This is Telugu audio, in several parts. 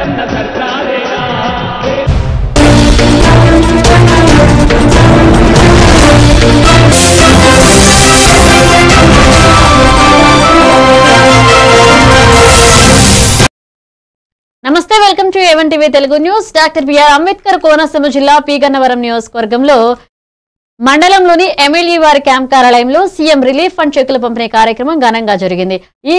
నమస్తే, welcome to A1 TV Telugu news. Doctor BR Ambedkar Konaseema జిల్లా పీగన్నవరం నియోజకవర్గంలో మండలంలోని ఎమ్మెల్యే వారి క్యాంప్ కార్యాలయంలో సీఎం రిలీఫ్ ఫండ్ చెక్కుల పంపిణీ కార్యక్రమం ఘనంగా జరిగింది. ఈ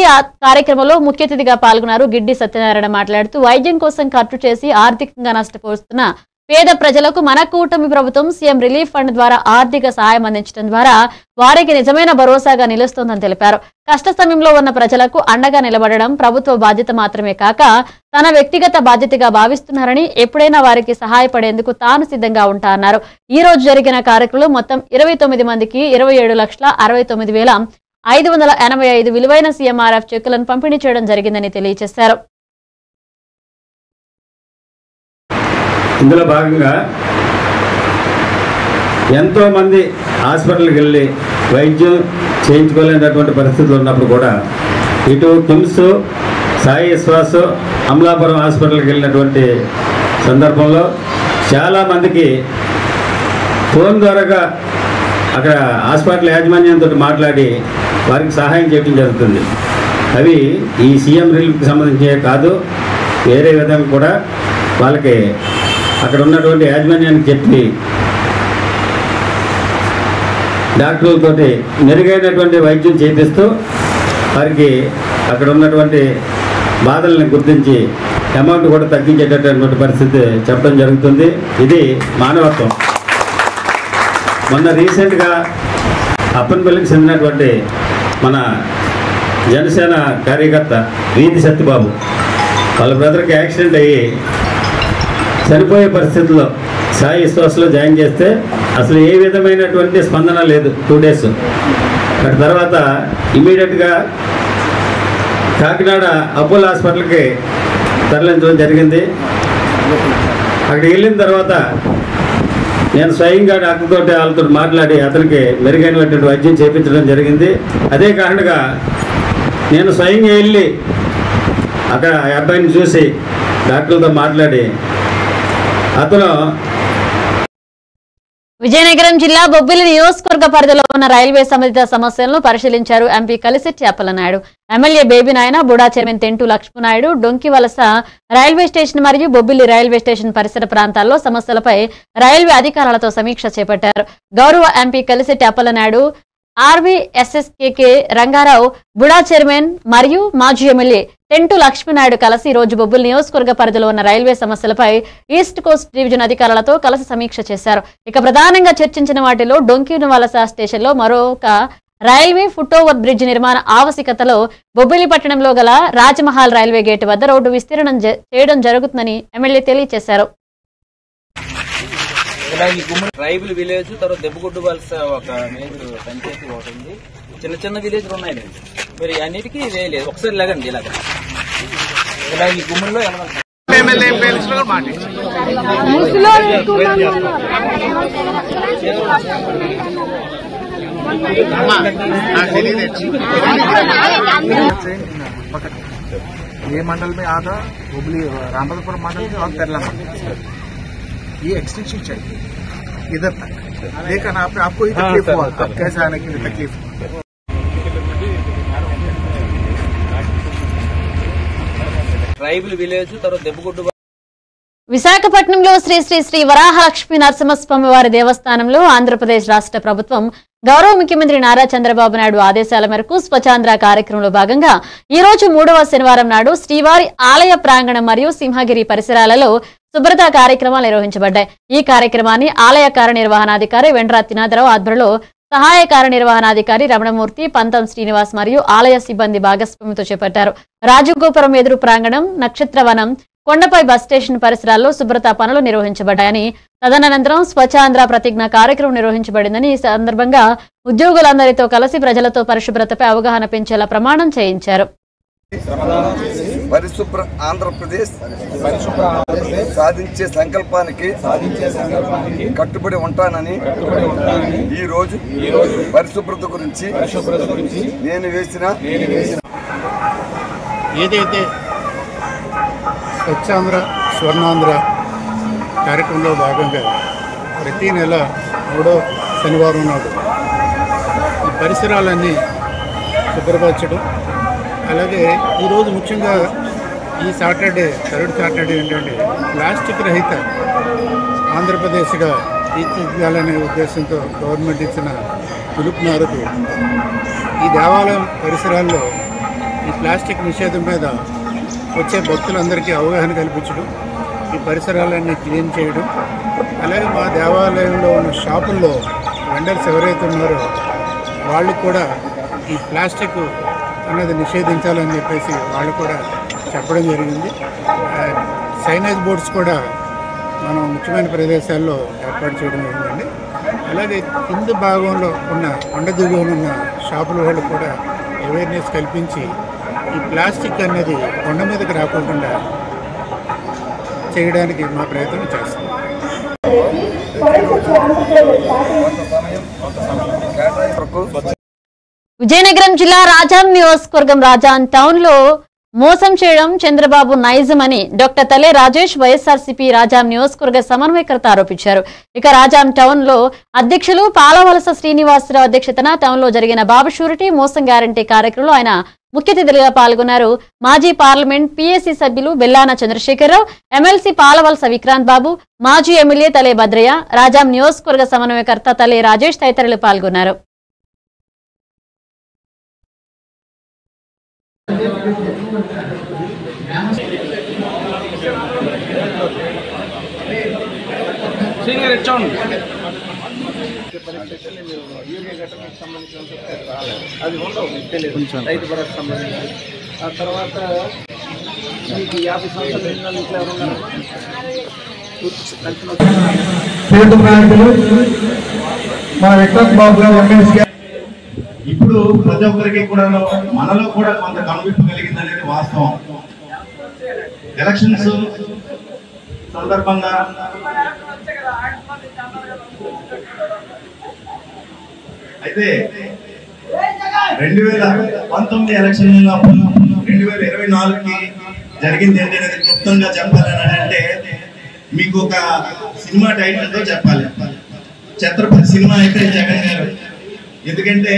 కార్యక్రమంలో ముఖ్య అతిథిగా పాల్గొన్నారు గిడ్డి సత్యనారాయణ. మాట్లాడుతూ వైద్యం కోసం ఖర్చు చేసి ఆర్థికంగా నష్టపోతున్న పేద ప్రజలకు మన కూటమి ప్రభుత్వం సీఎం రిలీఫ్ ఫండ్ ద్వారా ఆర్థిక సహాయం అందించడం ద్వారా వారికి నిజమైన భరోసాగా నిలుస్తోందని తెలిపారు. కష్ట సమయంలో ఉన్న ప్రజలకు అండగా నిలబడడం ప్రభుత్వ బాధ్యత మాత్రమే కాక తన వ్యక్తిగత బాధ్యతగా భావిస్తున్నారని, ఎప్పుడైనా వారికి సహాయపడేందుకు తాను సిద్ధంగా ఉంటా అన్నారు. ఈ రోజు జరిగిన కార్యక్రమంలో మొత్తం 29 మందికి 27,69,585 విలువైన సీఎంఆర్ఎఫ్ చెక్కులను పంపిణీ చేయడం జరిగిందని తెలియజేశారు. ఇందులో భాగంగా ఎంతోమంది హాస్పిటల్కి వెళ్ళి వైద్యం చేయించుకోలేనటువంటి పరిస్థితులు ఉన్నప్పుడు కూడా ఇటు కిమ్స్, సాయి విశ్వాస్, అమలాపురం హాస్పిటల్కి వెళ్ళినటువంటి సందర్భంలో చాలామందికి ఫోన్ ద్వారాగా అక్కడ హాస్పిటల్ యాజమాన్యంతో మాట్లాడి వారికి సహాయం చేయడం జరుగుతుంది. అవి ఈ సీఎం రిలీఫ్కి సంబంధించే కాదు, వేరే విధంగా కూడా వాళ్ళకి అక్కడ ఉన్నటువంటి యాజమాన్యానికి చెప్పి డాక్టర్లతోటి మెరుగైనటువంటి వైద్యం చేపిస్తూ వారికి అక్కడ ఉన్నటువంటి బాధలను గుర్తించి అమౌంట్ కూడా తగ్గించేటటువంటి పరిస్థితి చెప్పడం జరుగుతుంది. ఇది మానవత్వం. మొన్న రీసెంట్గా అప్పనపల్లికి చెందినటువంటి మన జనసేన కార్యకర్త వీధి సత్యబాబు వాళ్ళ బ్రదర్కి యాక్సిడెంట్ అయ్యి చనిపోయే పరిస్థితుల్లో సాయి విశ్వాసలో జాయిన్ చేస్తే అసలు ఏ విధమైనటువంటి స్పందన లేదు 2 days. అక్కడ తర్వాత ఇమీడియట్గా కాకినాడ అపోలో హాస్పిటల్కి తరలించడం జరిగింది. అక్కడికి వెళ్ళిన తర్వాత నేను స్వయంగా డాక్టర్తో వాళ్ళతో మాట్లాడి అతనికి మెరుగైనటువంటి వైద్యం చేయించడం జరిగింది. అదే కారణంగా నేను స్వయంగా వెళ్ళి అక్కడ ఆ అబ్బాయిని చూసి డాక్టర్లతో మాట్లాడి అతను విజయనగరం జిల్లా బొబ్బిలి నియోజకవర్గ పరిధిలో ఉన్న రైల్వే సంబంధిత సమస్యలను పరిశీలించారు MP Kalisetti Appalanaidu. MLA baby నాయన, బుడా చైర్మన్ తెంటు లక్ష్మణాయుడు డొంకివలస రైల్వే స్టేషన్ మరియు బొబ్బిలి రైల్వే స్టేషన్ పరిసర ప్రాంతాల్లో సమస్యలపై రైల్వే అధికారులతో సమీక్ష చేపట్టారు. గౌరవ ఎంపీ కలిశెట్టి అప్పలనాయుడు, ఆర్వీఎస్ఎస్కేకే రంగారావు, బుడా చైర్మన్ మరియు మాజీ ఎమ్మెల్యే తెంటు లక్ష్మీనాయుడు కలిసి ఈ రోజు బొబ్బిలి నియోజకవర్గ పరిధిలో ఉన్న రైల్వే సమస్యలపై ఈస్ట్ కోస్ట్ డివిజన్ అధికారులతో కలిసి సమీక్ష చేశారు. ఇక ప్రధానంగా చర్చించిన వాటిలో డొంకివలస స్టేషన్లో మరొక రైల్వే ఫుట్ఓవర్ బ్రిడ్జ్ నిర్మాణ ఆవశ్యకతలో, బొబ్బిలి పట్టణంలో గల రాజమహల్ రైల్వే గేటు వద్ద రోడ్డు విస్తీర్ణం చేయడం జరుగుతుందని ఎమ్మెల్యే తెలియజేశారు. ట్రైబల్ విలేజ్ తర్వాత దెబ్బగుడ్డు వలస ఒక మేజర్ పంచాయతీ ఒకటి ఉంది. చిన్న చిన్న విలేజ్లు ఉన్నాయి మరి అన్నిటికీ వేయలేదు. ఒకసారి లేగండి ఇలాగ ఈ గుమ్మల్లో ये मंडल में आधा हुबली रामबलपुर मंडल में और केरला मंडल ये एक्सटेंशन चाहिए इधर तक। देखा ना आपको ही तकलीफ हुआ, अब कैसे आने के लिए तकलीफ हुआ। ట్రైబల్ విలేజ్ తర్వాత దెబ్బగుడ్డు. విశాఖపట్నంలో శ్రీ శ్రీ శ్రీ వరాహలక్ష్మీ నరసింహస్వామి వారి దేవస్థానంలో ఆంధ్రప్రదేశ్ రాష్ట్ర ప్రభుత్వం గౌరవ ముఖ్యమంత్రి నారా చంద్రబాబు నాయుడు ఆదేశాల మేరకు స్వచ్ఛాంధ్ర కార్యక్రమంలో భాగంగా ఈ రోజు 3వ శనివారం నాడు శ్రీవారి ఆలయ ప్రాంగణం మరియు సింహగిరి పరిసరాలలో శుభ్రత కార్యక్రమాలు నిర్వహించబడ్డాయి. ఈ కార్యక్రమాన్ని ఆలయ కార్యనిర్వహణాధికారి వెండ్రా తినాదరావు ఆధ్వర్యంలో సహాయ కార్యనిర్వహణాధికారి రమణమూర్తి, పంతం శ్రీనివాస్ మరియు ఆలయ సిబ్బంది భాగస్వామ్యంతో చేపట్టారు. రాజగోపురం ఎదురు ప్రాంగణం, నక్షత్రవనం, కొండపై బస్ స్టేషన్ పరిసరాల్లో శుభ్రత పనులు నిర్వహించబడ్డాయని, తదనంతరం స్వచ్ఛాంధ్ర ప్రతిజ్ఞ కార్యక్రమం నిర్వహించబడిందని, ఈ సందర్భంగా ఉద్యోగులందరితో కలిసి ప్రజలతో పరిశుభ్రతపై అవగాహన పెంచేలా ప్రమాణం చేయించారు. పరిశుభ్ర ఆంధ్రప్రదేశ్ సాధించే సంకల్పానికి కట్టుబడి ఉంటానని ఈ రోజు పరిశుభ్రత గురించి నేను వేసిన ఏదైతే స్వచ్ఛాంధ్ర స్వర్ణాంధ్ర కార్యక్రమంలో భాగంగా ప్రతి నెల 3వ శనివారం నాడు ఈ పరిసరాలన్నీ శుభ్రపరచడం, అలాగే ఈరోజు ముఖ్యంగా ఈ సాటర్డే థర్డ్ సాటర్డే ఏంటంటే ప్లాస్టిక్ రహిత ఆంధ్రప్రదేశ్గా తీర్చిదిద్దాలనే ఉద్దేశంతో గవర్నమెంట్ ఇచ్చిన పిలుపు మేరకు ఈ దేవాలయం పరిసరాల్లో ఈ ప్లాస్టిక్ నిషేధం మీద వచ్చే భక్తులందరికీ అవగాహన కల్పించడం, ఈ పరిసరాలన్నీ క్లీన్ చేయడం, అలాగే మా దేవాలయంలో ఉన్న షాపుల్లో వెండర్స్ ఎవరైతే ఉన్నారో వాళ్ళు కూడా ఈ ప్లాస్టిక్ అన్నది నిషేధించాలని చెప్పేసి వాళ్ళు కూడా చెప్పడం జరిగింది. సైనేజ్ బోర్డ్స్ కూడా మనం ముఖ్యమైన ప్రదేశాల్లో ఏర్పాటు చేయడం జరిగిందండి. అలాగే కింద భాగంలో ఉన్న కొండ దిగువన ఉన్న షాపుల వాళ్ళు కూడా అవేర్నెస్ కల్పించి ఈ ప్లాస్టిక్ అనేది కొండ మీదకి రాకుండా చేయడానికి మా ప్రయత్నం చేస్తాం. విజయనగరం జిల్లా రాజాం నియోజకవర్గం రాజాం టౌన్ లో మోసం చేయడం చంద్రబాబు నైజం అని డాక్టర్ తలే రాజేష్ వైఎస్ఆర్సీపీ రాజాం నియోజకవర్గ సమన్వయకర్త ఆరోపించారు. ఇక రాజాం టౌన్ లో అధ్యక్షులు పాలవలస శ్రీనివాసరావు అధ్యక్షతన టౌన్ లో జరిగిన బాబు షూరిటీ మోసం గ్యారంటీ కార్యక్రమంలో ఆయన ముఖ్య అతిథిగా పాల్గొన్నారు. మాజీ పార్లమెంట్ పీఎస్సీ సభ్యులు బెల్లాన చంద్రశేఖరరావు, ఎమ్మెల్సీ పాలవలస విక్రాంత్ బాబు, మాజీ ఎమ్మెల్యే తలే భద్రయ్య, రాజాం నియోజకవర్గ సమన్వయకర్త తలే రాజేష్ తదితరులు పాల్గొన్నారు. అది ఉండవు తెలియదు. రైతు భరోసా సంబంధించి ఆ తర్వాత మీకు 50 సంవత్సరాలు ఇంట్లో ఎవరున్నారు మా విక్రమ్ బాబు గారు ఎమ్మెల్సీ గారు. ఇప్పుడు ప్రతి ఒక్కరికి కూడా మనలో కూడా కొంత కనువిప్పు కలిగింది అనేది వాస్తవం. ఎలక్షన్స్ సందర్భంగా అయితే 2019 ఎలక్షన్ 2024కి జరిగింది ఏంటి అనేది క్లుప్తంగా చెప్పాలని అంటే మీకు ఒక సినిమా టైటిల్తో చెప్పాలి. ఛత్రపతి సినిమా అయితే జగన్ గారు, ఎందుకంటే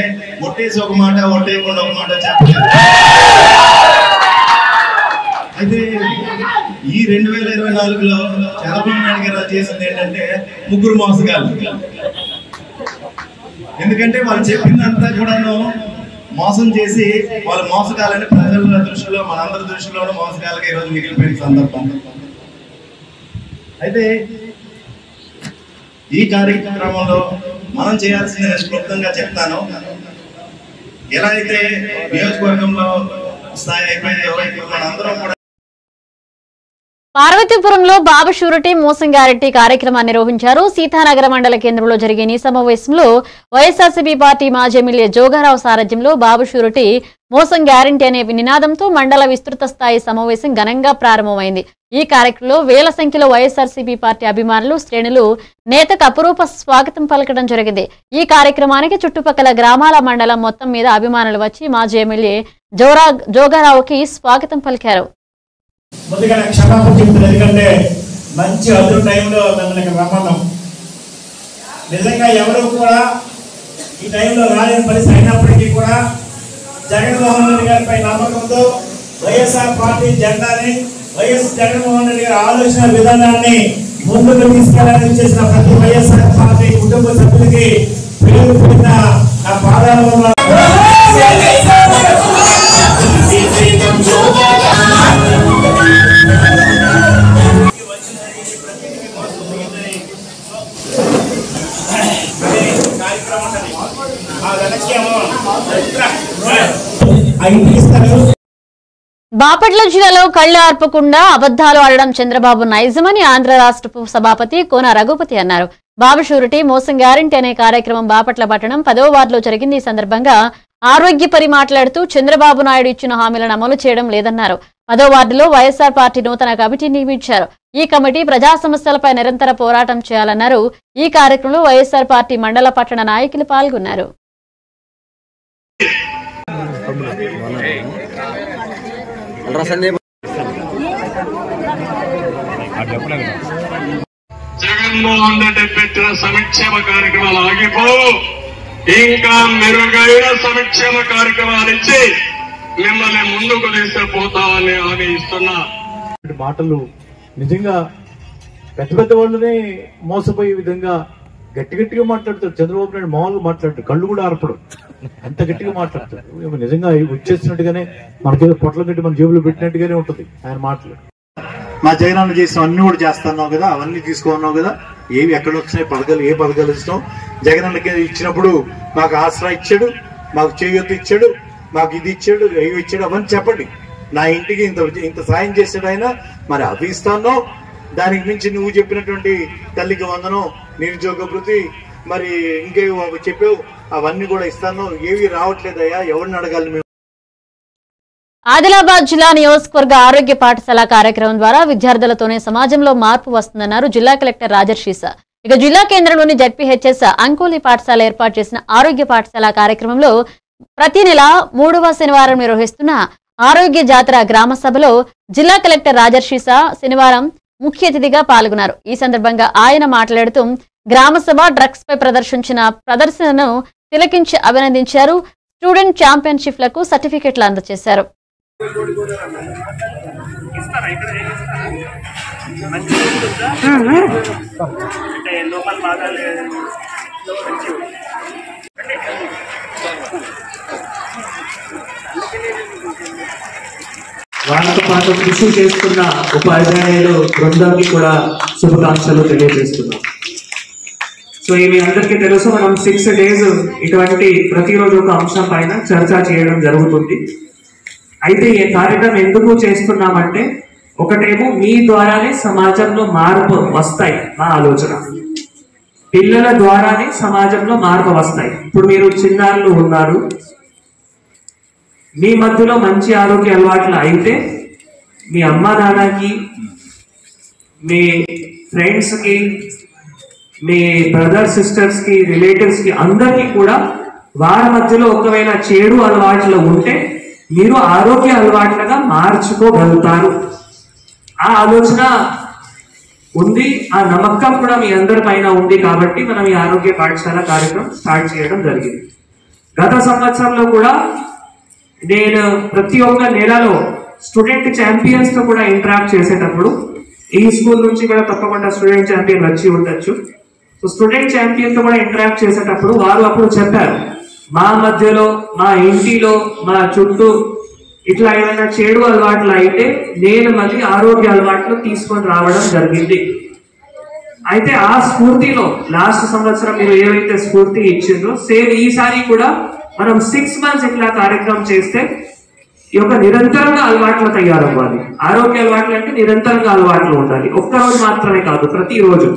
ఒట్టేసి ఒక మాట ఒట్టేయకుండా ఒక మాట చెప్పలేదు. అయితే ఈ 2024లో చంద్రబాబు నాయుడు గారు చేసింది ఏంటంటే ముగ్గురు మోసగాళ్ళు. ఎందుకంటే వాళ్ళు చెప్పిందంతా కూడాను మోసం చేసి వాళ్ళు మోసగాలని ప్రజల దృష్టిలో మనందరి దృష్టిలోనూ మోసగాలుగా ఈరోజు మిగిలిపోయిన సందర్భం. అయితే ఈ కార్యక్రమంలో మనం చేయాల్సింది క్లుప్తంగా చెప్తాను. ఎలా అయితే నియోజకవర్గంలో స్థాయి అయిపోయిందో మనందరం కూడా పార్వతీపురంలో బాబు షూరిటీ మోసం గ్యారెంటీ కార్యక్రమాన్ని నిర్వహించారు. సీతానగర మండల కేంద్రంలో జరిగిన ఈ సమావేశంలో వైఎస్ఆర్సీపీ పార్టీ మాజీ ఎమ్మెల్యే జోగారావు సారథ్యంలో బాబు షూరిటీ మోసం గ్యారెంటీ అనే నినాదంతో మండల విస్తృత స్థాయి సమావేశం ఘనంగా ప్రారంభమైంది. ఈ కార్యక్రమంలో వేల సంఖ్యలో వైఎస్ఆర్సీపీ పార్టీ అభిమానులు, శ్రేణులు నేతకు అపురూప స్వాగతం పలకడం జరిగింది. ఈ కార్యక్రమానికి చుట్టుపక్కల గ్రామాల మండలం మొత్తం మీద అభిమానులు వచ్చి మాజీ ఎమ్మెల్యే జోగారావుకి స్వాగతం పలికారు. ముందుగా క్షమాపణ చెప్తుంది, ఎందుకంటే మంచి అదురు టైంలో మిమ్మల్ని రమ్మన్నాం. నిజంగా ఎవరు కూడా ఈ టైంలో రాలేని పరిస్థితి అయినప్పటికీ కూడా జగన్మోహన్ రెడ్డి గారిపై నమ్మకంతో వైఎస్ఆర్ పార్టీ జెండాని, వైఎస్ జగన్మోహన్ రెడ్డి గారి ఆలోచన విధానాన్ని ముందుకు తీసుకెళ్లాలని చేసిన ప్రతి వైఎస్ఆర్ పార్టీ కుటుంబ సభ్యులకి పేరు పెట్టిన నా పాదాలలో బాపట్ల జిల్లాలో కళ్లు ఆర్పకుండా అబద్దాలు ఆడడం చంద్రబాబు నైజమని ఆంధ్ర రాష్ట్ర సభాపతి కోన రఘుపతి అన్నారు. బాబు షూరిటీ మోసం గ్యారంటీ అనే కార్యక్రమం బాపట్ల పట్టణం 10వ వార్డులో జరిగింది. ఈ సందర్భంగా ఆరోగ్యపరి మాట్లాడుతూ చంద్రబాబు నాయుడు ఇచ్చిన హామీలను అమలు చేయడం లేదన్నారు. 10వ వార్డులో వైఎస్ఆర్ పార్టీ నూతన కమిటీ నియమించారు. ఈ కమిటీ ప్రజా సమస్యలపై నిరంతర పోరాటం చేయాలన్నారు. ఈ కార్యక్రమంలో వైఎస్ఆర్ పార్టీ మండల పట్టణ నాయకులు పాల్గొన్నారు. జగన్మోహన్ రెడ్డి పెట్టిన సంక్షేమ కార్యక్రమాలు ఆగిపోవు, ఇంకా మెరుగైన సంక్షేమ కార్యక్రమాలు ఇచ్చి మిమ్మల్ని ముందుకు తీసుకుపోతామని హామీ ఇస్తున్నా. మాటలు నిజంగా పెద్ద పెద్ద వాళ్ళనే మోసపోయే విధంగా గట్టిగా మాట్లాడతారు. చంద్రబాబు నాయుడు మామూలుగా మాట్లాడతారు, కళ్ళు కూడా ఆరపడు, అంత గట్టిగా మాట్లాడతారు. నిజంగా వచ్చేసినట్టుగానే మనకేదో పొట్ల గట్టి మన జేబులో పెట్టినట్టుగానే ఉంటుంది ఆయన మాటలు. మా జగనన్న చేసిన అన్ని కూడా చేస్తున్నావు కదా, అవన్నీ తీసుకున్నావు కదా, ఏవి ఎక్కడ వచ్చినాయి పథకాలు, ఏ పథకాలు ఇస్తాం. జగనన్నకి ఇచ్చినప్పుడు మాకు ఆసరా ఇచ్చాడు, మాకు చేయూత ఇచ్చాడు, మాకు ఇది ఇచ్చాడు, ఏవి ఇచ్చాడు, అవన్నీ చెప్పండి. నా ఇంటికి ఇంత సాయం చేశాడు ఆయన, మరి అవి ఇస్తాను. దానికి మించి నువ్వు చెప్పినటువంటి తల్లికి వందనం, నిరుద్యోగ భృతి, మరి ఇంకేవి చెప్పావు, అవన్నీ కూడా ఇస్తాను. ఏవి రావట్లేదయ్యా, ఎవరిని అడగాలి మేము? ఆదిలాబాద్ జిల్లా నియోజకవర్గ ఆరోగ్య పాఠశాల కార్యక్రమం ద్వారా విద్యార్థులతోనే సమాజంలో మార్పు వస్తుందన్నారు జిల్లా కలెక్టర్ రాజర్షీస. ఇక జిల్లా కేంద్రంలోని జడ్పీహెచ్ఎస్ అంకోలి పాఠశాల ఏర్పాటు చేసిన ఆరోగ్య పాఠశాల కార్యక్రమంలో ప్రతి నెల 3వ శనివారం నిర్వహిస్తున్న ఆరోగ్య జాతర గ్రామ సభలో జిల్లా కలెక్టర్ రాజర్షీస శనివారం ముఖ్య అతిథిగా పాల్గొన్నారు. ఈ సందర్భంగా ఆయన మాట్లాడుతూ గ్రామ సభ డ్రగ్స్ పై ప్రదర్శించిన ప్రదర్శనను తిలకించి అభినందించారు. స్టూడెంట్ ఛాంపియన్షిప్లకు సర్టిఫికెట్లు అందజేశారు. వాళ్ళతో పాటు కృషి చేస్తున్న ఉపాధ్యాయులు బృందానికి కూడా శుభాకాంక్షలు తెలియజేస్తున్నాం. సో ఇవి అందరికీ తెలుసు, మనం 6 days ఇటువంటి ప్రతిరోజు ఒక అంశం పైన చర్చ చేయడం జరుగుతుంది. అయితే ఈ కార్యక్రమం ఎందుకు చేస్తున్నామంటే, ఒకటేమో మీ ద్వారానే సమాజంలో మార్పు వస్తాయి, మా ఆలోచన. పిల్లల ద్వారానే సమాజంలో మార్పు వస్తాయి. ఇప్పుడు మీరు చిన్నారులు ఉన్నారు, మీ మధ్యలో మంచి ఆరోగ్య అలవాట్లు అయితే మీ అమ్మ నాన్నకి, మీ ఫ్రెండ్స్కి, మీ బ్రదర్ సిస్టర్స్కి, రిలేటివ్స్కి, అందరికీ కూడా వారి మధ్యలో ఒకవేళ చెడు అలవాట్లు ఉంటే మీరు ఆరోగ్య అలవాట్లుగా మార్చుకోగలుగుతారు. ఆ ఆలోచన ఉంది, ఆ నమ్మకం కూడా మీ అందరి పైన ఉంది. కాబట్టి మనం ఈ ఆరోగ్య పాఠశాల కార్యక్రమం స్టార్ట్ చేయడం జరిగింది. గత సంవత్సరంలో కూడా నేను ప్రతి ఒక్క నెలలో స్టూడెంట్ ఛాంపియన్స్ తో కూడా ఇంటరాక్ట్ చేసేటప్పుడు, ఈ స్కూల్ నుంచి కూడా తప్పకుండా స్టూడెంట్ ఛాంపియన్ వచ్చి ఉండొచ్చు. సో స్టూడెంట్ ఛాంపియన్ తో కూడా ఇంటరాక్ట్ చేసేటప్పుడు వారు అప్పుడు చెప్పారు, మా మధ్యలో, మా ఇంటిలో, మా చుట్టూ ఇట్లా ఏమైనా చెడు అలవాట్లు అయితే నేను మళ్ళీ ఆరోగ్య అలవాట్లు తీసుకొని రావడం జరిగింది. అయితే ఆ స్ఫూర్తిలో లాస్ట్ సంవత్సరం మీరు ఏవైతే స్ఫూర్తి ఇచ్చిందో, సేమ్ ఈసారి కూడా మనం 6 months ఇట్లా కార్యక్రమం చేస్తే ఈ యొక్క నిరంతరంగా అలవాట్లు తయారవ్వాలి. ఆరోగ్య అలవాట్లు అంటే నిరంతరంగా అలవాట్లు ఉండాలి, ఒక్కరోజు మాత్రమే కాదు, ప్రతిరోజు.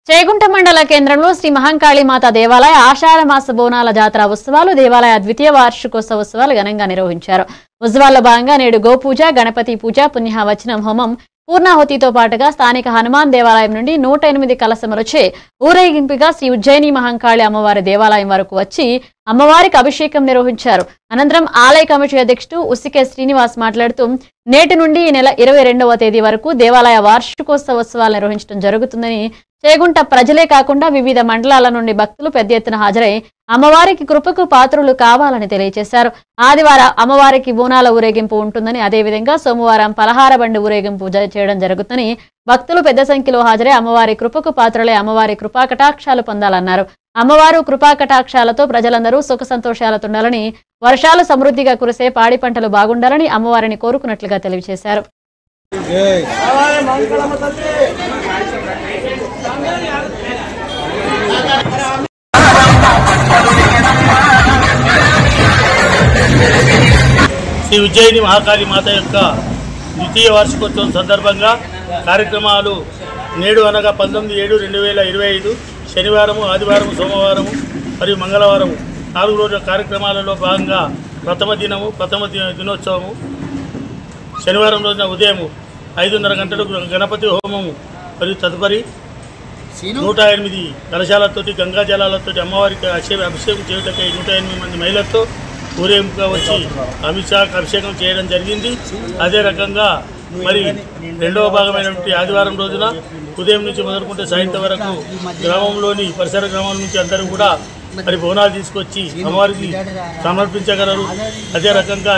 చేగుంట మండల కేంద్రంలో శ్రీ మహంకాళీమాత దేవాలయ ఆషాఢ మాస బోనాల జాతర ఉత్సవాలు, దేవాలయ ద్వితీయ వార్షికోత్సవ ఉత్సవాలు ఘనంగా నిర్వహించారు. ఉత్సవాల్లో భాగంగా నేడు గోపూజ, గణపతి పూజ, పుణ్యాహవచనం హోమం, పూర్ణాహుతితో పాటుగా స్థానిక హనుమాన్ దేవాలయం నుండి 108 కలశములచే ఊరేగింపుగా శ్రీ ఉజ్జయిని మహంకాళి అమ్మవారి దేవాలయం వరకు వచ్చి అమ్మవారికి అభిషేకం నిర్వహించారు. అనంతరం ఆలయ కమిటీ అధ్యక్షుడు ఉసికే శ్రీనివాస్ మాట్లాడుతూ, నేటి నుండి ఈ నెల 22వ తేదీ వరకు దేవాలయ వార్షికోత్సవ ఉత్సవాలు నిర్వహించడం జరుగుతుందని, చేగుంట ప్రజలే కాకుండా వివిధ మండలాల నుండి భక్తులు పెద్ద ఎత్తున హాజరై అమ్మవారికి కృపకు పాత్రులు కావాలని తెలియజేశారు. ఆదివారం అమ్మవారికి బోనాల ఊరేగింపు ఉంటుందని, అదేవిధంగా సోమవారం పలహార బండి ఊరేగింపు చేయడం జరుగుతుందని, భక్తులు పెద్ద సంఖ్యలో హాజరై అమ్మవారి కృపకు పాత్రలై అమ్మవారి కృపా కటాక్షాలు పొందాలన్నారు. అమ్మవారు కృపా కటాక్షాలతో ప్రజలందరూ సుఖ సంతోషాలతో ఉండాలని, వర్షాలు సమృద్ధిగా కురిసే పాడి పంటలు బాగుండాలని అమ్మవారిని కోరుకున్నట్లుగా తెలియజేశారు. శ్రీ ఉజ్జయిని మహాకాళి మాత యొక్క ద్వితీయ వార్షికోత్సవం సందర్భంగా కార్యక్రమాలు నేడు అనగా 19/7/2025 శనివారము, ఆదివారము, సోమవారము మరియు మంగళవారము 4 రోజుల కార్యక్రమాలలో భాగంగా ప్రథమ దినోత్సవము శనివారం రోజున ఉదయం 5:30 గంటలకు గణపతి హోమము మరియు తదుపరి 108 కలశాలతోటి గంగా జలాలతోటి అమ్మవారికి అభిషేకం చేయుటకై 108 మంది మహిళలతో ఊరేగింపుగా వచ్చి అభిషేకం చేయడం జరిగింది. అదే రకంగా మరి రెండవ భాగమైనటువంటి ఆదివారం రోజున ఉదయం నుంచి మొదలుకుంటే సాయంత్రం వరకు గ్రామంలోని పరిసర గ్రామాల నుంచి అందరూ కూడా మరి బోనాలు తీసుకొచ్చి అమ్మవారికి సమర్పించగలరు. అదే రకంగా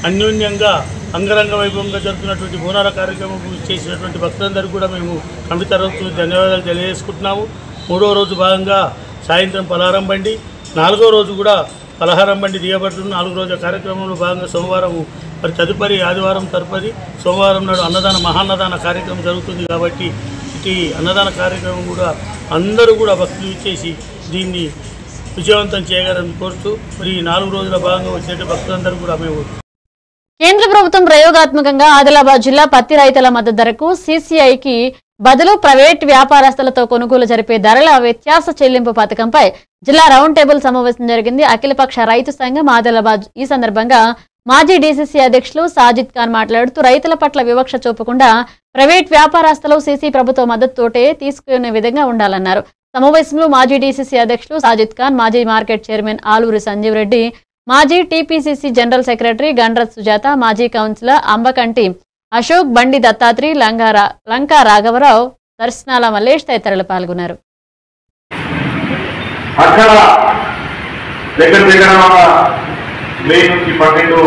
అన్యోన్యంగా అంగరంగ వైభవంగా జరుగుతున్నటువంటి బోనాల కార్యక్రమం చేసినటువంటి భక్తులందరూ కూడా మేము కమిటీ తరఫు ధన్యవాదాలు తెలియజేసుకుంటున్నాము. మూడవ రోజు భాగంగా సాయంత్రం పలహారం బండి, నాలుగో రోజు కూడా పలహారం బండి దిగబడుతున్న 4 రోజుల కార్యక్రమంలో భాగంగా సోమవారం మరి తదుపరి ఆదివారం తదుపరి సోమవారం నాడు మహాన్నదాన కార్యక్రమం జరుగుతుంది. కాబట్టి ఇటు అన్నదాన కార్యక్రమం కూడా అందరూ కూడా భక్తులు ఇచ్చేసి దీన్ని విజయవంతం చేయగలని కోరుతూ మరి 4 రోజుల భాగంగా వచ్చే భక్తులందరూ కూడా మేము కేంద్ర ప్రభుత్వం ప్రయోగాత్మకంగా ఆదిలాబాద్ జిల్లా పత్తి రైతుల మద్దతు ధరకు సీసీఐకి బదులు ప్రైవేట్ వ్యాపారస్తులతో కొనుగోలు జరిపే ధరల వ్యత్యాస చెల్లింపు పథకంపై జిల్లా రౌండ్ టేబుల్ సమావేశం జరిగింది. అఖిలపక్ష రైతు సంఘం ఆదిలాబాద్ ఈ సందర్భంగా మాజీ డీసీసీ అధ్యక్షులు సాజిద్ ఖాన్ మాట్లాడుతూ రైతుల పట్ల వివక్ష చూపకుండా ప్రైవేట్ వ్యాపారస్తులు సీసీ ప్రభుత్వ మద్దతుతోటే తీసుకునే విధంగా ఉండాలన్నారు. సమావేశంలో మాజీ డీసీసీ అధ్యక్షులు సాజిద్ ఖాన్, మాజీ మార్కెట్ చైర్మన్ ఆలూరి సంజీవ్ రెడ్డి, మాజీ TPCC general secretary Gandrath Sujatha, మాజీ కౌన్సిలర్ అంబకంటి అశోక్, బండి దత్తాత్రి, లంకా రాఘవరావు, దర్శనాల మల్లేష్ తదితరులు పాల్గొన్నారు. అక్కడ దగ్గర 1200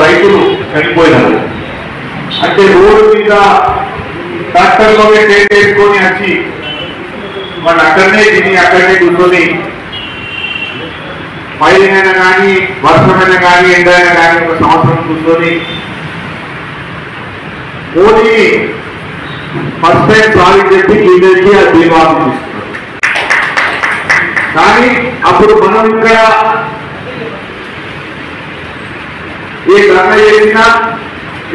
రైతులు చనిపోయినారు. అంటే రోడ్డు మీద ట్రాక్టర్లోనే చేసుకొని వచ్చి వాళ్ళు అక్కడనే తిని అక్కడనే కూర్చొని పైలైనా కానీ వర్షమైనా కానీ ఎండైనా కానీ ఒక సంవత్సరం కూర్చొని మోదీ ఫస్ట్ టైం ప్రాజెక్ట్ చెప్పి లీడర్కి ఆ బీమా తీసుకున్నారు. కానీ అప్పుడు మనం ఇక్కడ ఏ ధర్నా చేసినా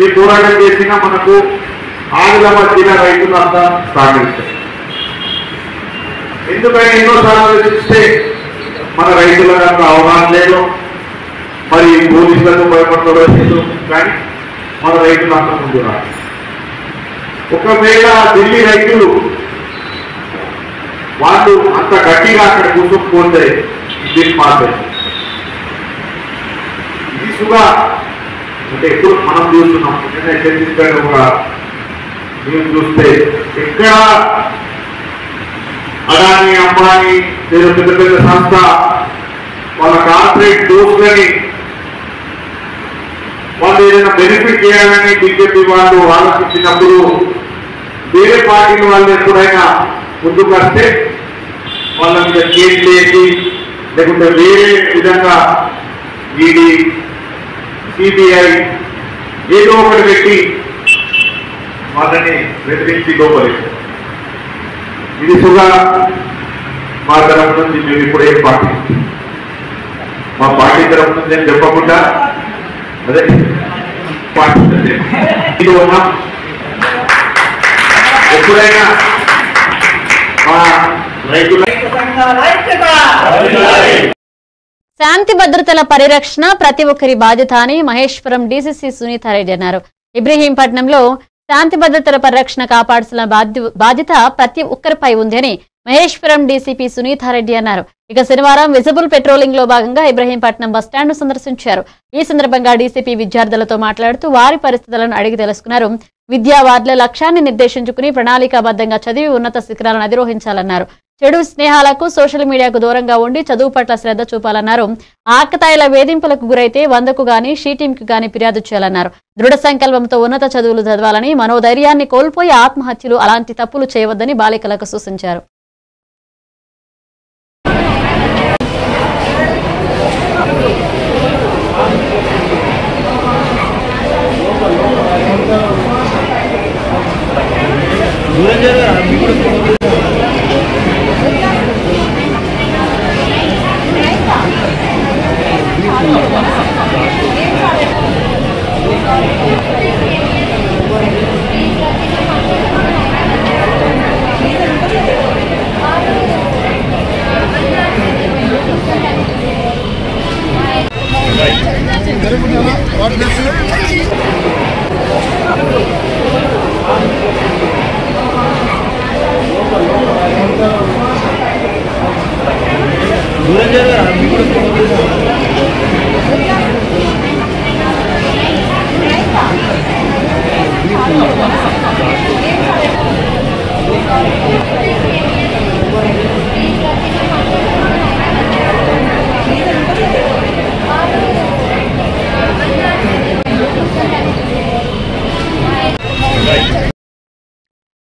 ఏ పోరాటం చేసినా మనకు ఆదిలాబాద్ జిల్లా రైతులంతా సహకరిస్తారు. ఎందుకని ఎన్నోసార్లు చూస్తే మన రైతులకు అవగాహన లేదు, మరి పోలీసులకు భయపడలేదు, కానీ మన రైతులంతా ముందు రాదు. ఒకవేళ ఢిల్లీ రైతులు వాళ్ళు అంత గట్టిగా అక్కడ కూర్చోకపోతే దీన్ని మాట్లాడు ఈజీగా అంటే ఎప్పుడు మనం చూస్తున్నాం. ఛత్తీస్గఢ్ కూడా మేము చూస్తే ఎక్కడ అదాని అంబానీ లేదా పెద్ద పెద్ద సంస్థ వాళ్ళ కార్పొరేట్ దోస్తులని వాళ్ళు ఏదైనా బెనిఫిట్ చేయాలని బీజేపీ వాళ్ళు ఆలోచించినప్పుడు వేరే పార్టీల వాళ్ళు ఎప్పుడైనా ముందుకు వస్తే వాళ్ళ మీద కేసులు వేసి లేకుంటే వేరే విధంగా ఈడీ సిబిఐ ఏదో ఒకటి పెట్టి వాళ్ళని బెదిరించి లోపలేస్తారు. ఇది సుగా మా తరఫు నుంచి మేము ఇప్పుడు ఏం పార్టీ మా పార్టీ తరఫు నుంచి నేను చెప్పకుండా అదే పార్టీ ఉన్నాం. ఎప్పుడైనా మా రైతుల శాంతి భద్రతల పరిరక్షణ ప్రతి ఒక్కరి బాధ్యత అని మహేశ్వరం డీసీసీ సునీతారెడ్డి అన్నారు. ఇబ్రహీంపట్నంలో శాంతి భద్రతల పరిరక్షణ కాపాడాల్సిన బాధ్యత ప్రతి ఒక్కరిపై ఉందని మహేశ్వరం డీసీపీ సునీతారెడ్డి అన్నారు. ఇక శనివారం విజిబుల్ పెట్రోలింగ్ లో భాగంగా ఇబ్రహీంపట్నం బస్టాండ్ సందర్శించారు. ఈ సందర్భంగా డీసీపీ విద్యార్థులతో మాట్లాడుతూ వారి పరిస్థితులను అడిగి తెలుసుకున్నారు. విద్యా వార్డుల లక్ష్యాన్ని నిర్దేశించుకుని ప్రణాళికాబద్ధంగా చదివి ఉన్నత శిఖరాలను అధిరోహించాలన్నారు. చెడు స్నేహాలకు సోషల్ మీడియాకు దూరంగా ఉండి చదువు పట్ల శ్రద్ధ చూపాలన్నారు. ఆకతాయిల వేధింపులకు గురైతే 100కు గాని షీటీంకు గాని ఫిర్యాదు చేయాలన్నారు. దృఢ సంకల్పంతో ఉన్నత చదువులు చదవాలని, మనోధైర్యాన్ని కోల్పోయి ఆత్మహత్యలు అలాంటి తప్పులు చేయవద్దని బాలికలకు సూచించారు.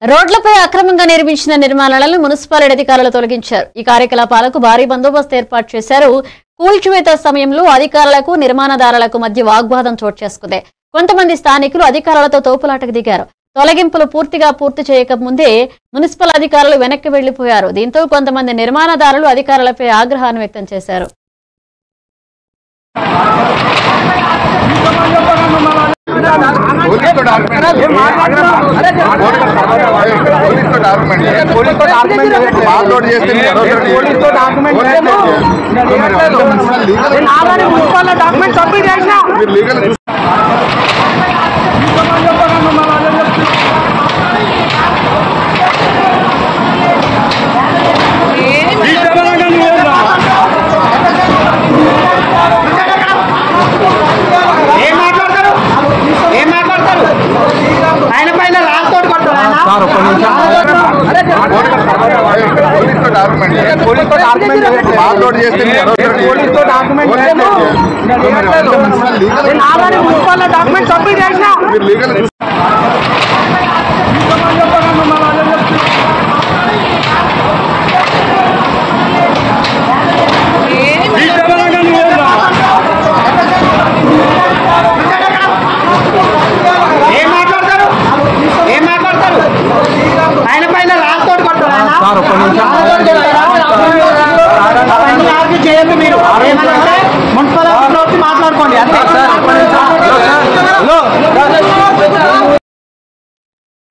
రోడ్లపై అక్రమంగా నిర్మించిన నిర్మాణాలను మున్సిపాలిటీ అధికారులు తొలగించారు. ఈ కార్యకలాపాలకు భారీ బందోబస్తు ఏర్పాటు చేశారు. కూల్చివేత సమయంలో అధికారులకు నిర్మాణదారులకు మధ్య వాగ్వాదం చోటు చేసుకుంది. కొంతమంది స్థానికులు అధికారులతో తోపులాటకు దిగారు. తొలగింపులు పూర్తి చేయకముందే మున్సిపల్ అధికారులు వెనక్కి వెళ్లిపోయారు. దీంతో కొంతమంది నిర్మాణదారులు అధికారులపై ఆగ్రహాన్ని వ్యక్తం చేశారు.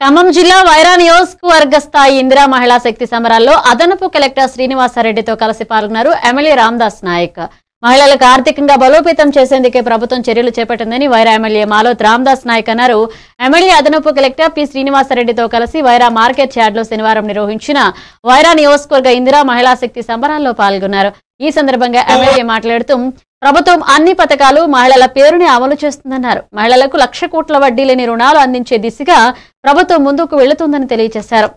ఖమ్మం జిల్లా వైరా నియోజకవర్గ స్థాయి ఇందిరా మహిళా శక్తి సమరాల్లో అదనపు కలెక్టర్ శ్రీనివాసరెడ్డితో కలిసి పాల్గొన్నారు ఎమ్మెల్యే రామదాస్ నాయక్. మహిళలకు ఆర్థికంగా బలోపేతం చేసేందుకే ప్రభుత్వం చర్యలు చేపట్టిందని వైరా ఎమ్మెల్యే మాలోత్ రామదాస్ నాయక్ అన్నారు. ఎమ్మెల్యే అదనపు కలెక్టర్ పి శ్రీనివాసరెడ్డితో కలిసి వైరా మార్కెట్ యార్డ్లో శనివారం నిర్వహించిన వైరా నియోజకవర్గ ఇందిరా మహిళా శక్తి సంబరాల్లో పాల్గొన్నారు. ఈ సందర్భంగా ఎమ్మెల్యే మాట్లాడుతూ ప్రభుత్వం అన్ని పథకాలు మహిళల పేరుని అమలు చేస్తుందన్నారు. మహిళలకు 1,00,000 కోట్ల వడ్డీ లేని రుణాలు అందించే దిశగా ప్రభుత్వం ముందుకు వెళుతుందని తెలియజేశారు.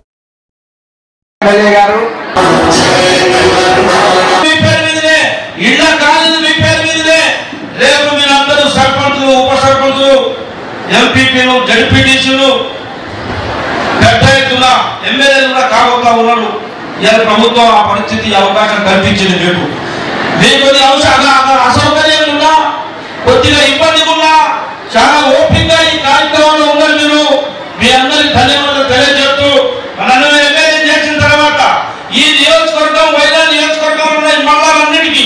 ప్రభుత్వం ఆ పరిస్థితి అవకాశం కల్పించింది. మీకు కొద్ది అసౌకర్యాలు ఉన్నా, కొద్దిగా ఇబ్బంది ఉన్నా చాలా ఓపికగా ఈ కార్యక్రమంలో ఉన్నారు. మీరు మీ అందరికి ధన్యవాదాలు తెలియజేస్తూ నన్ను ఎమ్మెల్యే చేసిన తర్వాత ఈ నియోజకవర్గం వైరా నియోజకవర్గంలో ఉన్న ఈ మండలాలన్నిటికీ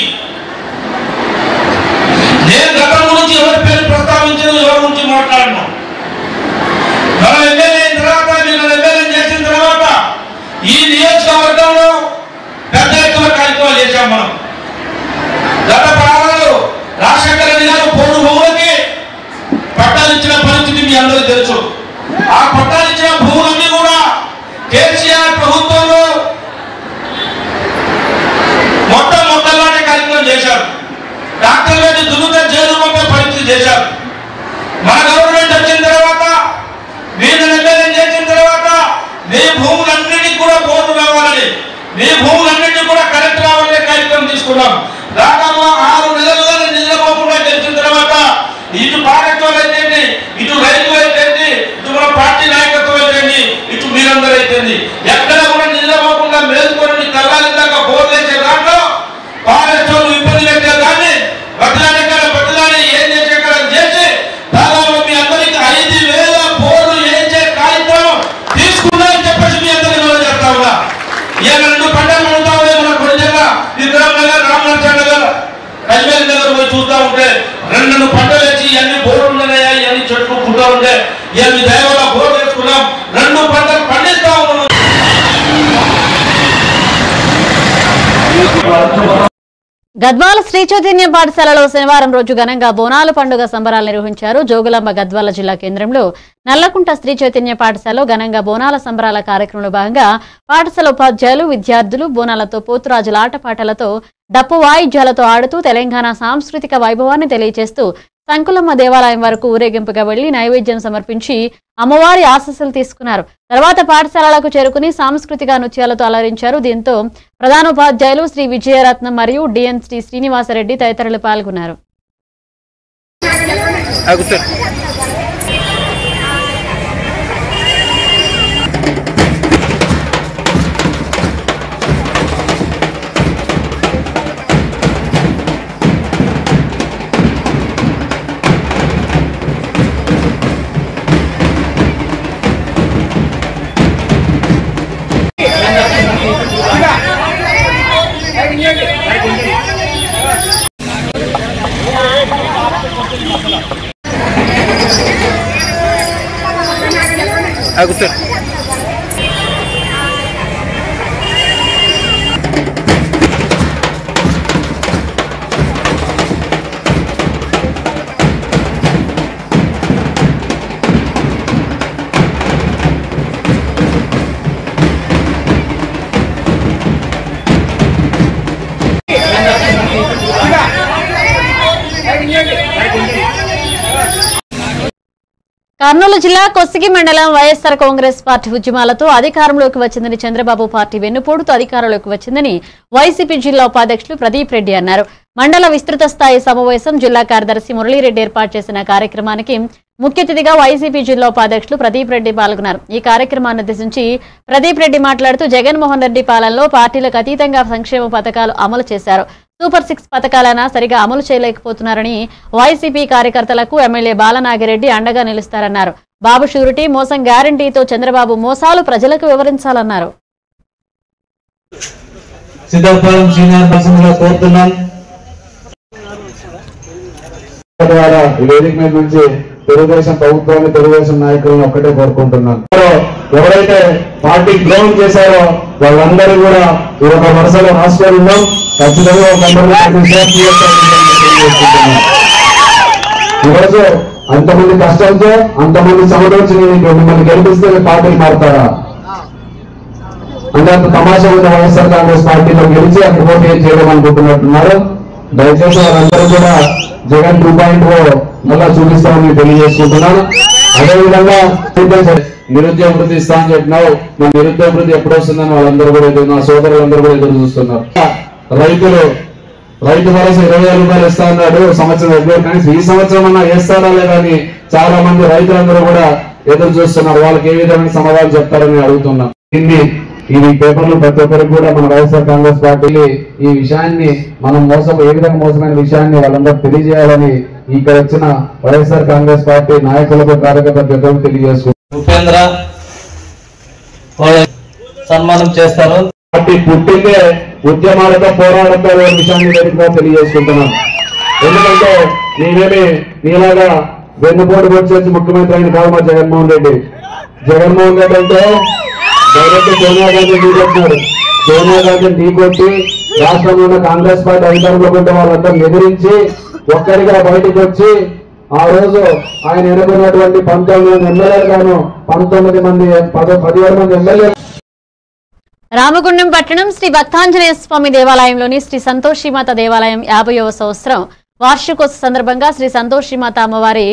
నేను గతం గురించి ఎవరి పేరు ప్రస్తావించను, ఎవరి గురించి మాట్లాడను. మనం ఎమ్మెల్యే అయిన తర్వాత మీరు ఎమ్మెల్యే చేసిన తర్వాత ఈ నియోజకవర్గంలో పెద్ద ఎత్తున కార్యక్రమాలు చేశాం. మనం గత పాలనలో రాజశేఖర రెడ్డి గారు పోడు భూములకి పట్టాలు ఇచ్చిన పరిస్థితి మీ అందరికీ తెలుసు. ఆ పట్టాలు ఇచ్చిన భూములన్నీ కూడా కేసీఆర్ ప్రభుత్వంలో మొట్టమొదటి కార్యక్రమం చేశారు. డాక్టర్ రెడ్డి దుర్గా జైలు పంపే పరిస్థితి చేశారు. మన గవర్నమెంట్ వచ్చిన తర్వాత మీరు ఎమ్మెల్యే చేసిన తర్వాత మీ భూములన్నిటికీ కూడా బోర్డు రావాలని, మీ భూములన్నిటికీ కూడా కరెక్ట్ రావాలనే కార్యక్రమం తీసుకున్నాం. దాదాపు 6 నెలలుగా నిద్రపోకుండా గెలిచిన తర్వాత ఇటు పార్టీలు అయితే, ఇటు రైతులు అయితే, ఇటు మన పార్టీ నాయకత్వం అయితే, ఇటు మీరందరూ అయితే ఎక్కడ కూడా నిద్రపోకుండా మేలుకొని తెల్లారి దాకా బోర్డు వేసే దాంట్లో పాలెస్టోర్లు ఇబ్బంది పెట్టే దాన్ని బదిలాని ఏం చేసే చేసి దాదాపు మీ అందరికి 5,000 బోర్డు వేసే కార్యక్రమం తీసుకున్నారని చెప్పేసి మీ అందరికీ మనం చేస్తా ఉన్నా. ఇవాళ 2 పంటలు పడుతా ఉన్నాయి. మన కొన్ని జిల్లా విక్రమ్ నగర్, రామనాథ్ నగర్, కశ్మీర్ నగర్ పోయి చూస్తా ఉంటే 2 పంటలు వేసి ఇవన్నీ బోర్డు ఉన్నాయా, ఇవన్నీ చెట్లు పుట్టా ఉంటే ఇవన్నీ దయవల్ల బోర్డు వేసుకున్నాం. 2 పంటలు పండిస్తా ఉన్నాం. గద్వాల శ్రీ చైతన్య పాఠశాలలో శనివారం రోజు ఘనంగా బోనాల పండుగ సంబరాలు నిర్వహించారు. జోగులాంబ గద్వాల జిల్లా కేంద్రంలో నల్లకుంట శ్రీ చైతన్య పాఠశాలలో ఘనంగా బోనాల సంబరాల కార్యక్రమంలో భాగంగా పాఠశాల ఉపాధ్యాయులు, విద్యార్థులు బోనాలతో, పోతురాజుల ఆటపాటలతో, డప్పు వాయిద్యాలతో ఆడుతూ తెలంగాణ సాంస్కృతిక వైభవాన్ని తెలియజేస్తూ సంకులమ్మ దేవాలయం వరకు ఊరేగింపుగా వెళ్లి నైవేద్యం సమర్పించి అమ్మవారి ఆశీస్సులు తీసుకున్నారు. తర్వాత పాఠశాలలకు చేరుకుని సాంస్కృతిక నృత్యాలతో అలరించారు. దీంతో ప్రధానోపాధ్యాయులు శ్రీ విజయరత్నం మరియు డిఎన్ శ్రీ శ్రీనివాసరెడ్డి తదితరులు పాల్గొన్నారు. కర్నూలు జిల్లా కొస్సిగి మండలం వైఎస్ఆర్ కాంగ్రెస్ పార్టీ ఉద్యమాలతో అధికారంలోకి వచ్చిందని చంద్రబాబు పార్టీ వెన్నుపోటుతో అధికారంలోకి వచ్చిందని వైసీపీ జిల్లా ఉపాధ్యక్షులు ప్రదీప్ రెడ్డి అన్నారు. మండల విస్తృత స్థాయి సమావేశం జిల్లా కార్యదర్శి మురళీరెడ్డి ఏర్పాటు చేసిన కార్యక్రమానికి ముఖ్య అతిథిగా వైసీపీ జిల్లా ఉపాధ్యక్షులు ప్రదీప్ రెడ్డి పాల్గొన్నారు. ఈ కార్యక్రమాన్ని ఉద్దేశించి ప్రదీప్ రెడ్డి మాట్లాడుతూ జగన్మోహన్ రెడ్డి పాలనలో పార్టీలకు అతీతంగా సంక్షేమ పథకాలు అమలు చేశారు. సూపర్ 6 పథకాలైనా సరిగా అమలు చేయలేకపోతున్నారని వైసీపీ కార్యకర్తలకు ఎమ్మెల్యే బాలనాగిరెడ్డి అండగా నిలుస్తారన్నారు. బాబు షూరిటీ మోసం గ్యారంటీతో చంద్రబాబు మోసాలు ప్రజలకు వివరించాలన్నారు. తెలుగుదేశం ప్రభుత్వాన్ని తెలుగుదేశం నాయకులను ఒక్కటే కోరుకుంటున్నాను. ఎవరైతే పార్టీ గ్రౌండ్ చేశారో వాళ్ళందరూ కూడా ఒక వరుసలో రాష్ట్రంలో ఖచ్చితంగా ఈరోజు అంతమంది కష్టంతో అంతమంది సమర్థించి మిమ్మల్ని గెలిపిస్తే పార్టీలు మారుతారా అంటే అంత తమాషా ఉన్న వైఎస్ఆర్ కాంగ్రెస్ పార్టీలో గెలిచి అక్కడ పోటీ చేయడం అనుకుంటున్నట్టున్నారు. దయచేసి వాళ్ళందరూ కూడా జగన్ 2.0 మళ్ళా చూపిస్తామని తెలియజేసుకుంటున్నాను. అదేవిధంగా నిరుద్యోగ వృద్ధి ఇస్తా అని చెప్పినావు. మన నిరుద్యోగ వృద్ధి ఎప్పుడు వస్తుందని వాళ్ళందరూ కూడా నా సోదరులందరూ కూడా ఎదురు చూస్తున్నారు. రైతు భరోసా 20,000 రూపాయలు ఇస్తా అన్నాడు సంవత్సరం ఎదురు, కానీ ఈ సంవత్సరం అన్నా వేస్తారా లేదని చాలా మంది రైతులందరూ కూడా ఎదురు చూస్తున్నారు. వాళ్ళకి ఏ విధమైన సమాధానం చెప్తారని అడుగుతున్నాం. ఇది పేపర్లు ప్రతి ఒక్కరికి కూడా మన వైఎస్ఆర్ కాంగ్రెస్ పార్టీ ఈ విషయాన్ని మనం ఏ విధంగా మోసమైన విషయాన్ని వాళ్ళందరూ తెలియజేయాలని ఇక్కడ వచ్చిన వైఎస్ఆర్ కాంగ్రెస్ పార్టీ నాయకులకు కార్యకర్తలకు తెలియజేసుకుంటారు. ఉపేంద్ర సన్మానం చేస్తారు. పార్టీ పుట్టిందే ఉద్యమాలతో పోరాడంతో విషయాన్ని వేదికగా తెలియజేసుకుంటున్నాం. ఎందుకంటే నేనేమి నీలాగా వెన్నుపోటు వచ్చేసి ముఖ్యమంత్రి అయిన కాదు మా జగన్మోహన్ రెడ్డి. జగన్మోహన్ రెడ్డి అంటే డైరెక్ట్ సోనియా గాంధీ ఢీకొట్టినాడు. సోనియా గాంధీ ఢీకొట్టి రాష్ట్రంలో ఉన్న కాంగ్రెస్ పార్టీ అధికారంలో ఉంటే వాళ్ళంతా ఎదిరించి ఒక్కరిగా బయటకు వచ్చి ఆ రోజు ఆయన ఎన్నుకున్నటువంటి 19 మంది ఎమ్మెల్యేలు గాను 17 మంది 17 మంది ఎమ్మెల్యేలు. రామగుండం పట్టణం శ్రీ భక్తాంజనేయ స్వామి దేవాలయంలోని శ్రీ సంతోషిమాత దేవాలయం 50వ సంవత్సరం వార్షికోత్సవ సందర్భంగా శ్రీ సంతోషిమాత అమ్మవారి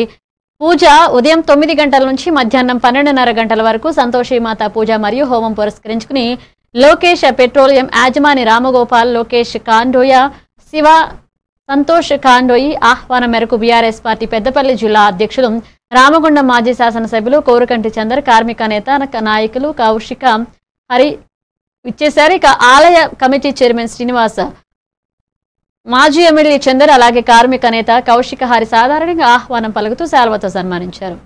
పూజ ఉదయం 9 గంటల నుంచి మధ్యాహ్నం 12:30 గంటల వరకు సంతోషిమాత పూజ మరియు హోమం పురస్కరించుకుని లోకేష్ పెట్రోలియం యాజమాని రామగోపాల్, లోకేష్ కాండోయ, శివ సంతోష్ కాండోయి ఆహ్వానం మేరకు బీఆర్ఎస్ పార్టీ పెద్దపల్లి జిల్లా అధ్యక్షులు రామగుండం మాజీ శాసనసభ్యులు కోరుకంటి చందర్, కార్మిక నేత నాయకులు కౌశిక హరి ఇచ్చేశారు. ఇక ఆలయ కమిటీ చైర్మన్ శ్రీనివాస్, మాజీ ఎమ్మెల్యే చందర్, అలాగే కార్మిక నేత కౌశిక హరి సాధారణంగా ఆహ్వానం పలుకుతూ శాల్వతో సన్మానించారు.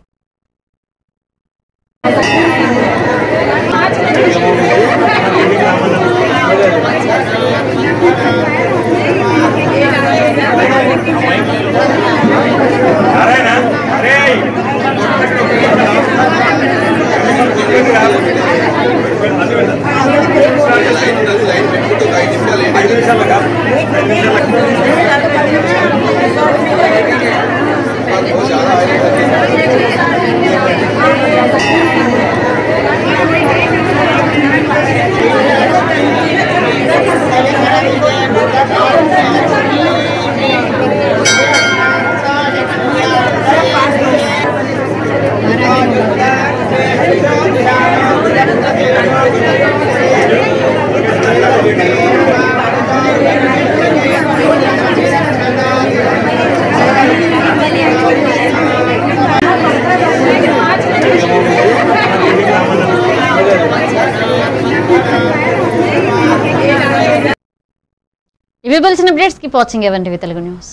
ఇవి bulletin updates. Keep watching even TV Telugu news.